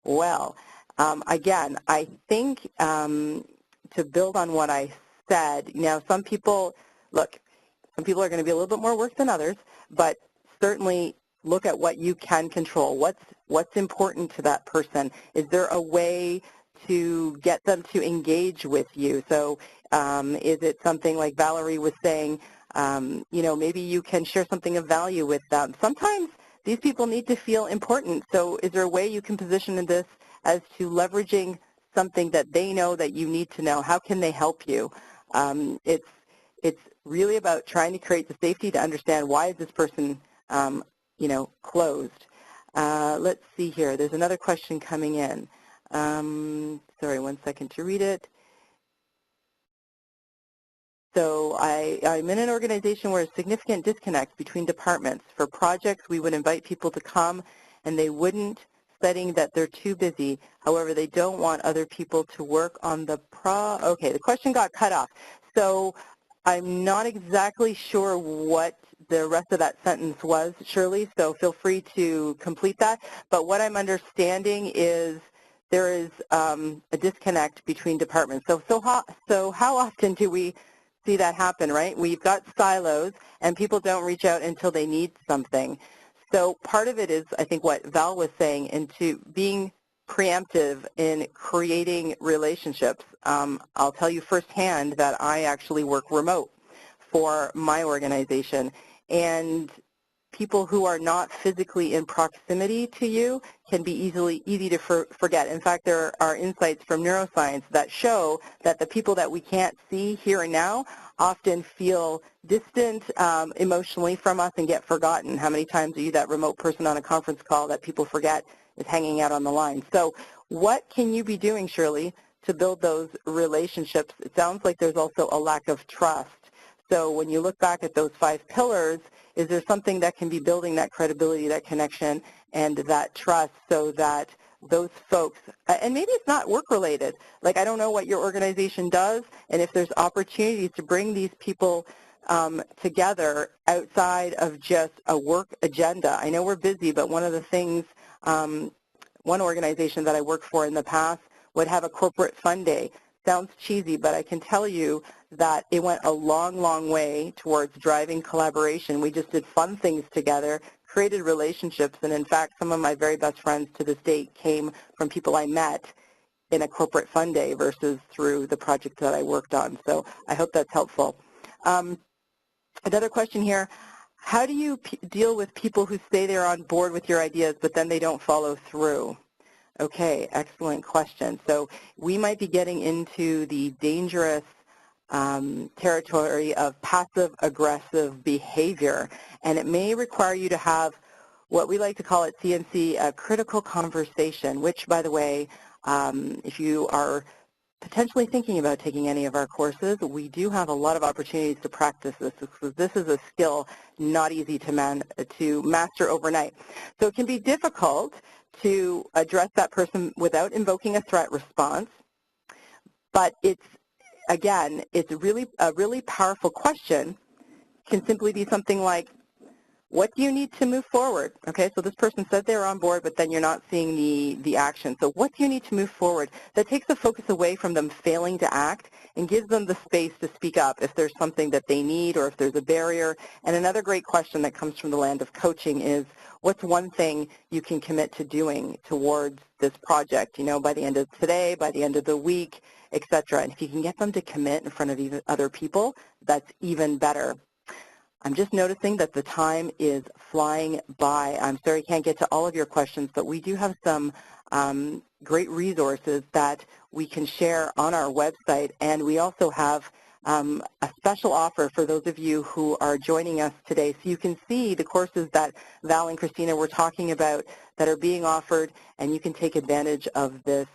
Well, Again, I think to build on what I said, some people, some people are going to be a little bit more work than others, but certainly look at what you can control. What's important to that person? Is there a way to get them to engage with you? So is it something like Valerie was saying, maybe you can share something of value with them. Sometimes these people need to feel important. So is there a way you can position this as to leveraging something that they know that you need to know? How can they help you? It's really about trying to create the safety to understand why is this person, closed. Let's see here. There's another question coming in. Sorry, 1 second to read it. So I'm in an organization where a significant disconnect between departments. For projects, we would invite people to come, and they wouldn't, citing that they're too busy. However, they don't want other people to work on the Okay, the question got cut off. So I'm not exactly sure what the rest of that sentence was, Shirley, so feel free to complete that. But what I'm understanding is there is a disconnect between departments. So how often do we see that happen, right? We've got silos, and people don't reach out until they need something. So part of it is, I think, what Val was saying, into being preemptive in creating relationships. I'll tell you firsthand that I actually work remote for my organization, and people who are not physically in proximity to you can be easy to forget. In fact, there are insights from neuroscience that show that the people that we can't see here and now often feel distant emotionally from us and get forgotten. How many times are you that remote person on a conference call that people forget is hanging out on the line? So what can you be doing, Shirley, to build those relationships? It sounds like there's also a lack of trust. So when you look back at those 5 pillars, is there something that can be building that credibility, that connection, and that trust so that those folks, and maybe it's not work-related. Like, I don't know what your organization does, and if there's opportunities to bring these people together outside of just a work agenda. I know we're busy, but one of the things, one organization that I worked for in the past would have a corporate fun day. Sounds cheesy, but I can tell you that it went a long, long way towards driving collaboration. We just did fun things together, created relationships, and in fact, some of my very best friends to this date came from people I met in a corporate fun day versus through the project that I worked on. So I hope that's helpful. Another question here, how do you deal with people who say they're on board with your ideas, but then they don't follow through? Okay, excellent question. So we might be getting into the dangerous territory of passive-aggressive behavior, and it may require you to have what we like to call at CNC a critical conversation, which, by the way, if you are potentially thinking about taking any of our courses, we do have a lot of opportunities to practice this, because this is a skill not easy to master overnight. So it can be difficult to address that person without invoking a threat response, but it's a really powerful question. Can simply be something like, what do you need to move forward? Okay, so this person said they're on board, but then you're not seeing the action. So what do you need to move forward? That takes the focus away from them failing to act and gives them the space to speak up if there's something that they need or if there's a barrier. And another great question that comes from the land of coaching is, what's one thing you can commit to doing towards this project, by the end of today, by the end of the week, etc. And if you can get them to commit in front of even other people, that's even better. I'm just noticing that the time is flying by. I'm sorry I can't get to all of your questions, but we do have some great resources that we can share on our website, and we also have a special offer for those of you who are joining us today. So you can see the courses that Val and Christina were talking about that are being offered, and you can take advantage of this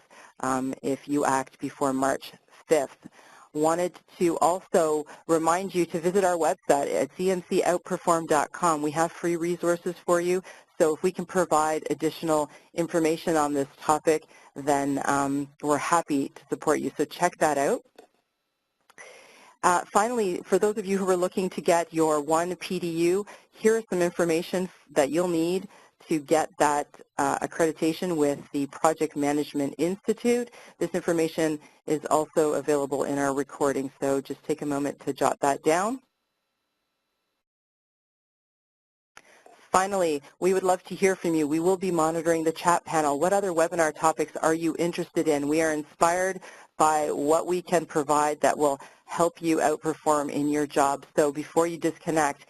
if you act before March 5th. Wanted to also remind you to visit our website at cncoutperform.com. We have free resources for you, so if we can provide additional information on this topic, then we're happy to support you. So check that out. Finally, for those of you who are looking to get your one PDU, here is some information that you'll need to get that accreditation with the Project Management Institute. This information is also available in our recording, so just take a moment to jot that down. Finally, we would love to hear from you. We will be monitoring the chat panel. What other webinar topics are you interested in? We are inspired by what we can provide that will help you outperform in your job. So before you disconnect,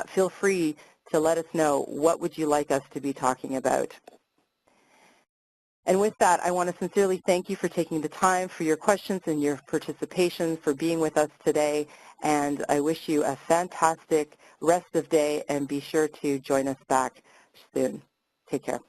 feel free to let us know what would you like us to be talking about. And with that, I want to sincerely thank you for taking the time, for your questions and your participation, for being with us today. And I wish you a fantastic rest of day, and be sure to join us back soon. Take care.